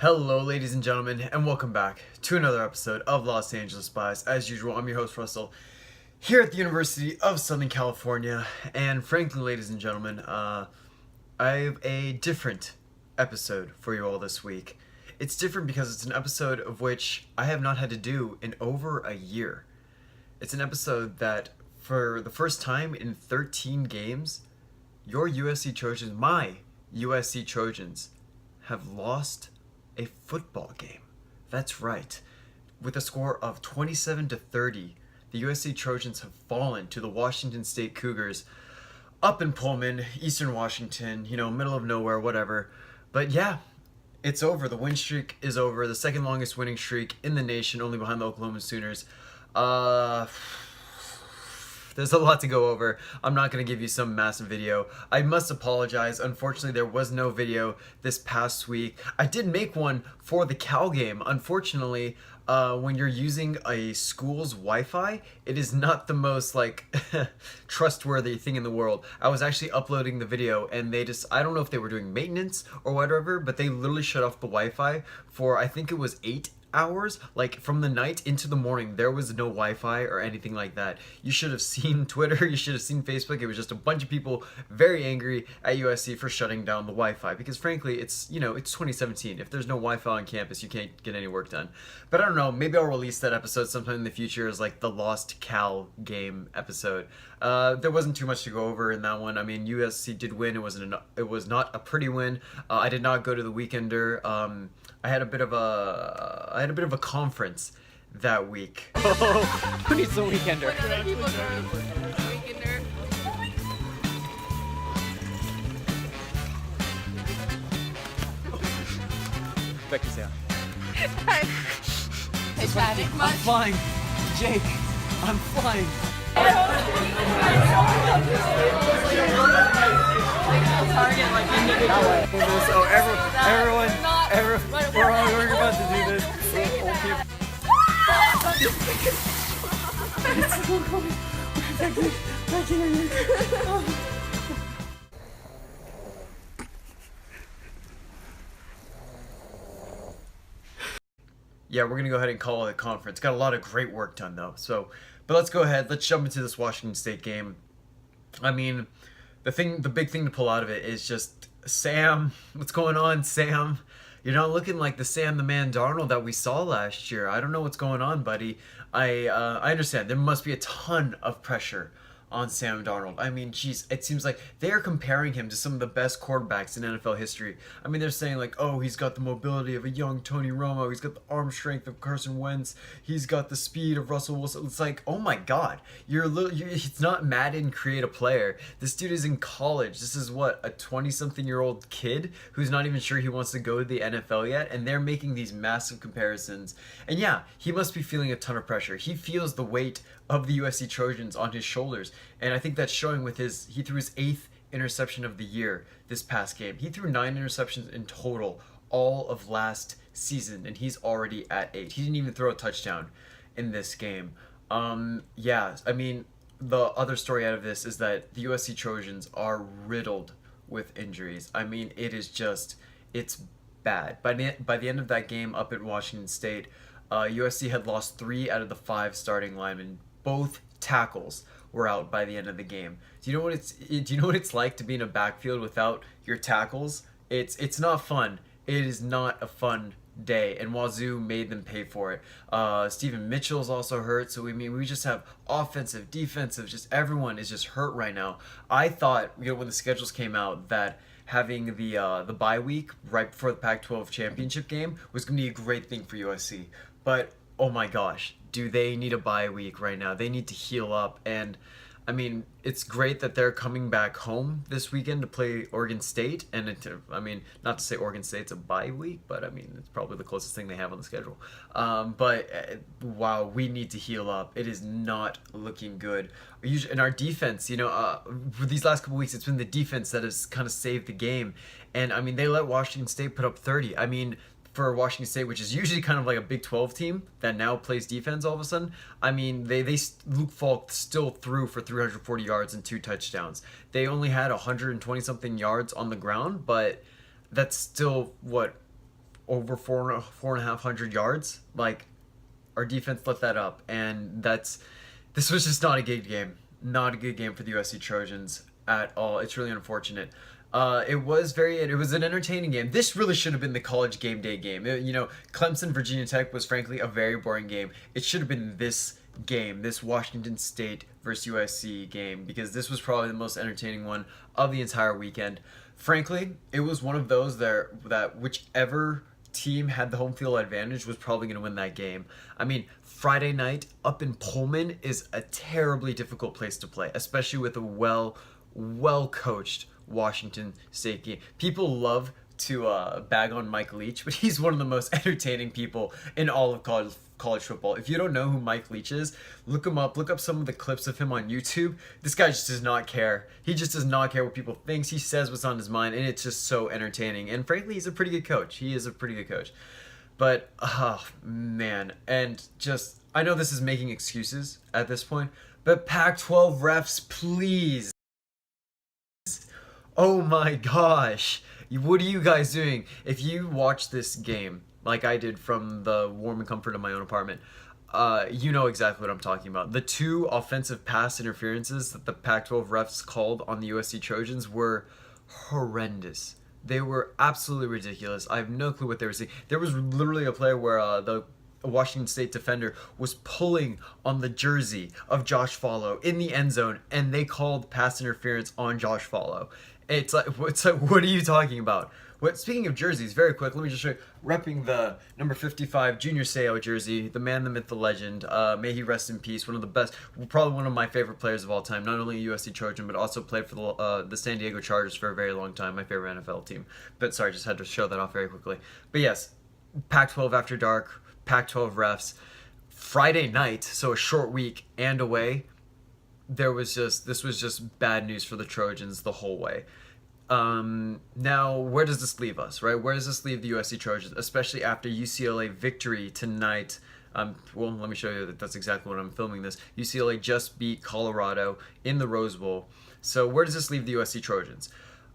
Hello, ladies and gentlemen, and welcome back to another episode of Los Angeles Spies. As usual, I'm your host, Russell, here at the University of Southern California. And frankly, ladies and gentlemen, I have a different episode for you all this week. It's different because it's an episode of which I have not had to do in over a year. It's an episode that, for the first time in 13 games, your USC Trojans, my USC Trojans, have lost a football game. That's right. With a score of 27-30, the USC Trojans have fallen to the Washington State Cougars up in Pullman, Eastern Washington, middle of nowhere, whatever. But yeah, it's over. The win streak is over. The second longest winning streak in the nation, only behind the Oklahoma Sooners. There's a lot to go over. I'm not going to give you some massive video. I must apologize. Unfortunately, there was no video this past week. I did make one for the Cal game. Unfortunately, when you're using a school's Wi-Fi, it is not the most trustworthy thing in the world. I was actually uploading the video and I don't know if they were doing maintenance or whatever, but they literally shut off the Wi-Fi for, I think it was 8 hours, from the night into the morning. There was no Wi-Fi or anything like that. You should have seen Twitter, you should have seen Facebook. It was just a bunch of people very angry at USC for shutting down the Wi-Fi, because frankly, it's 2017. If there's no Wi-Fi on campus, you can't get any work done. But I don't know, maybe I'll release that episode sometime in the future as the Lost Cal game episode. There wasn't too much to go over in that one. I mean, USC did win. It was not a pretty win. I did not go to the Weekender. I had a bit of a conference that week. Oh, who needs the Weekender? What other people go to the Weekender? Becky's out. Hey, panic I'm much? flying. Jake, I'm flying. Target individual. So everyone, we're about to do this. Yeah, we're gonna go ahead and call it a conference. Got a lot of great work done though. But let's go ahead. Let's jump into this Washington State game. I mean, the big thing to pull out of it is just Sam. What's going on, Sam? You're not looking like the Sam the Man Darnold that we saw last year. I don't know what's going on, buddy. I understand there must be a ton of pressure on Sam Darnold. I mean, geez, it seems like they're comparing him to some of the best quarterbacks in NFL history. I mean, they're saying oh, he's got the mobility of a young Tony Romo. He's got the arm strength of Carson Wentz. He's got the speed of Russell Wilson. It's oh my God, it's not Madden create a player. This dude is in college. This is what, a 20-something-year-old kid who's not even sure he wants to go to the NFL yet, and they're making these massive comparisons. And yeah, he must be feeling a ton of pressure. He feels the weight of the USC Trojans on his shoulders. And I think that's showing with he threw his 8th interception of the year this past game. He threw 9 interceptions in total all of last season, and he's already at 8. He didn't even throw a touchdown in this game. Yeah, I mean, the other story out of this is that the USC Trojans are riddled with injuries. I mean, it's bad. By the end of that game up at Washington State, USC had lost 3 out of the 5 starting linemen. Both tackles were out by the end of the game. Do you know what it's like to be in a backfield without your tackles? It's not fun. It is not a fun day, and Wazoo made them pay for it. Stephen Mitchell's also hurt, so we just have offensive, defensive, just everyone is just hurt right now. I thought, when the schedules came out, that having the bye week right before the Pac-12 championship game was going to be a great thing for USC, but oh my gosh, do they need a bye week right now? They need to heal up. And I mean, it's great that they're coming back home this weekend to play Oregon State. And not to say Oregon State's a bye week, but I mean, it's probably the closest thing they have on the schedule. Wow, we need to heal up. It is not looking good. In our defense, for these last couple weeks, it's been the defense that has kind of saved the game. And I mean, they let Washington State put up 30. I mean, for Washington State, which is usually kind of like a Big 12 team that now plays defense all of a sudden. I mean, Luke Falk still threw for 340 yards and 2 touchdowns. They only had 120 something yards on the ground, but that's still what over 4,500 yards. Like, our defense let that up, and this was just not a good game. Not a good game for the USC Trojans at all. It's really unfortunate. It was an entertaining game. This really should have been the college game day game. Clemson Virginia Tech was frankly a very boring game. It should have been this game, this Washington State versus USC game, because this was probably the most entertaining one of the entire weekend. Frankly, it was one of those that whichever team had the home field advantage was probably going to win that game. I mean, Friday night up in Pullman is a terribly difficult place to play, especially with a well coached Washington State game. People love to bag on Mike Leach, but he's one of the most entertaining people in all of college football. If you don't know who Mike Leach is, look him up. Look up some of the clips of him on YouTube. This guy just does not care. He just does not care what people think. He says what's on his mind, and it's just so entertaining. And frankly, he's a pretty good coach. He is a pretty good coach. But, oh, man. And just, I know this is making excuses at this point, but Pac-12 refs, please. Oh my gosh. What are you guys doing? If you watch this game, like I did from the warm and comfort of my own apartment, you know exactly what I'm talking about. The two offensive pass interferences that the Pac-12 refs called on the USC Trojans were horrendous. They were absolutely ridiculous. I have no clue what they were saying. There was literally a play where the Washington State defender was pulling on the jersey of Josh Follow in the end zone, and they called pass interference on Josh Follow. It's like, what are you talking about? Speaking of jerseys, very quick, let me just show you. Repping the number 55 Junior Seau jersey, the man, the myth, the legend. May he rest in peace. One of the best, probably one of my favorite players of all time. Not only a USC Trojan, but also played for the San Diego Chargers for a very long time. My favorite NFL team. But sorry, just had to show that off very quickly. But yes, Pac-12 after dark, Pac-12 refs. Friday night, so a short week and away. This was just bad news for the Trojans the whole way. Now, where does this leave us, right? Where does this leave the USC Trojans, especially after UCLA victory tonight? Well, let me show you that that's exactly what I'm filming this. UCLA just beat Colorado in the Rose Bowl. So where does this leave the USC Trojans?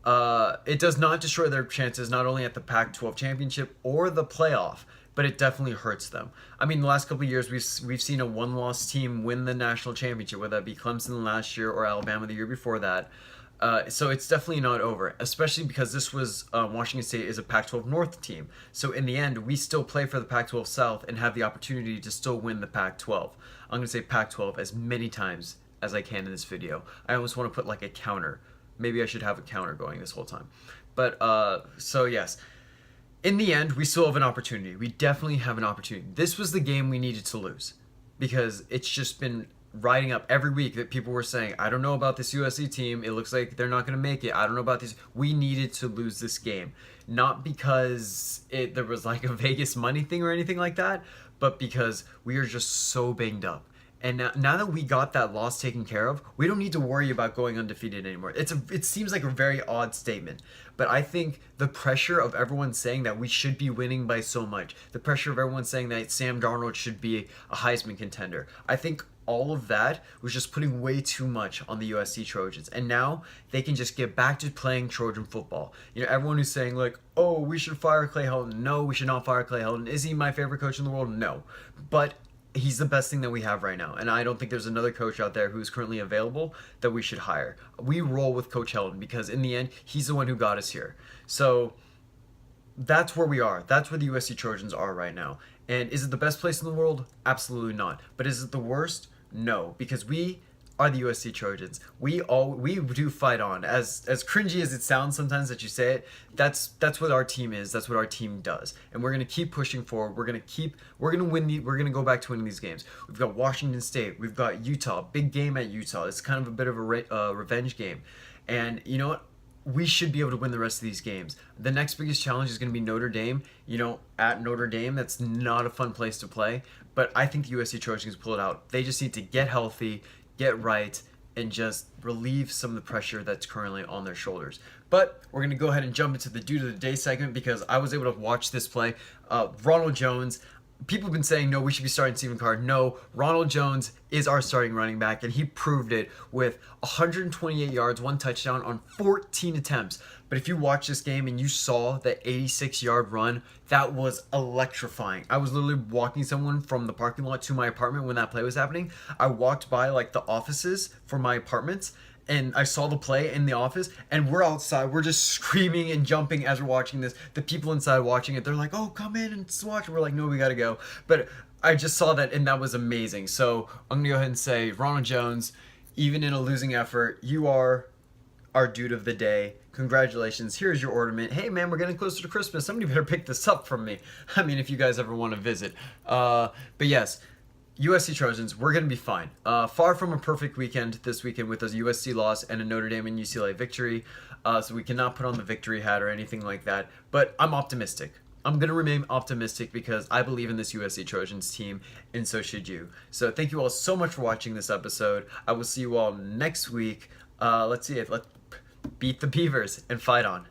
It does not destroy their chances, not only at the Pac-12 championship or the playoff, but it definitely hurts them. I mean, the last couple of years, we've seen a one-loss team win the national championship, whether that be Clemson last year or Alabama the year before that. So it's definitely not over, especially because this was Washington State is a Pac-12 North team. So in the end, we still play for the Pac-12 South and have the opportunity to still win the Pac-12. I'm going to say Pac-12 as many times as I can in this video. I almost want to put like a counter. Maybe I should have a counter going this whole time. But so yes. In the end, we still have an opportunity. We definitely have an opportunity. This was the game we needed to lose because it's just been riding up every week that people were saying, I don't know about this USC team. It looks like they're not going to make it. I don't know about this. We needed to lose this game. Not because there was like a Vegas money thing or anything like that, but because we are just so banged up. And now that we got that loss taken care of, we don't need to worry about going undefeated anymore. It seems like a very odd statement, but I think the pressure of everyone saying that we should be winning by so much, the pressure of everyone saying that Sam Darnold should be a Heisman contender, I think all of that was just putting way too much on the USC Trojans. And now they can just get back to playing Trojan football. You know, everyone who's saying like, oh, we should fire Clay Helton. No, we should not fire Clay Helton. Is he my favorite coach in the world? No. But he's the best thing that we have right now. And I don't think there's another coach out there who's currently available that we should hire. We roll with Coach Helton because in the end, he's the one who got us here. So that's where we are. That's where the USC Trojans are right now. And is it the best place in the world? Absolutely not. But is it the worst? No, because we are the USC Trojans. We do fight on. As cringy as it sounds sometimes that you say it, that's what our team is. That's what our team does. And we're gonna keep pushing forward. We're gonna go back to winning these games. We've got Washington State. We've got Utah. Big game at Utah. It's kind of a bit of a revenge game. And you know what? We should be able to win the rest of these games. The next biggest challenge is going to be Notre Dame. You know, at Notre Dame, that's not a fun place to play. But I think the USC Trojans pull it out. They just need to get healthy, get right, and just relieve some of the pressure that's currently on their shoulders. But we're going to go ahead and jump into the Dude of the Day segment because I was able to watch this play. Ronald Jones, people have been saying, no, we should be starting Stephen Carr. No, Ronald Jones is our starting running back, and he proved it with 128 yards, 1 touchdown on 14 attempts. But if you watch this game and you saw that 86-yard run, that was electrifying. I was literally walking someone from the parking lot to my apartment when that play was happening. I walked by like the offices for my apartments, and I saw the play in the office, and we're outside. We're just screaming and jumping as we're watching this. The people inside watching it, they're like, oh, come in and watch. And we're like, no, we got to go. But I just saw that, and that was amazing. So I'm going to go ahead and say, Ronald Jones, even in a losing effort, you are our dude of the day. Congratulations. Here's your ornament. Hey, man, we're getting closer to Christmas. Somebody better pick this up from me. I mean, if you guys ever want to visit. But yes, USC Trojans, we're going to be fine. Far from a perfect weekend this weekend with a USC loss and a Notre Dame and UCLA victory. So we cannot put on the victory hat or anything like that. But I'm optimistic. I'm going to remain optimistic because I believe in this USC Trojans team, and so should you. So thank you all so much for watching this episode. I will see you all next week. Let's see it. Let's beat the Beavers and fight on.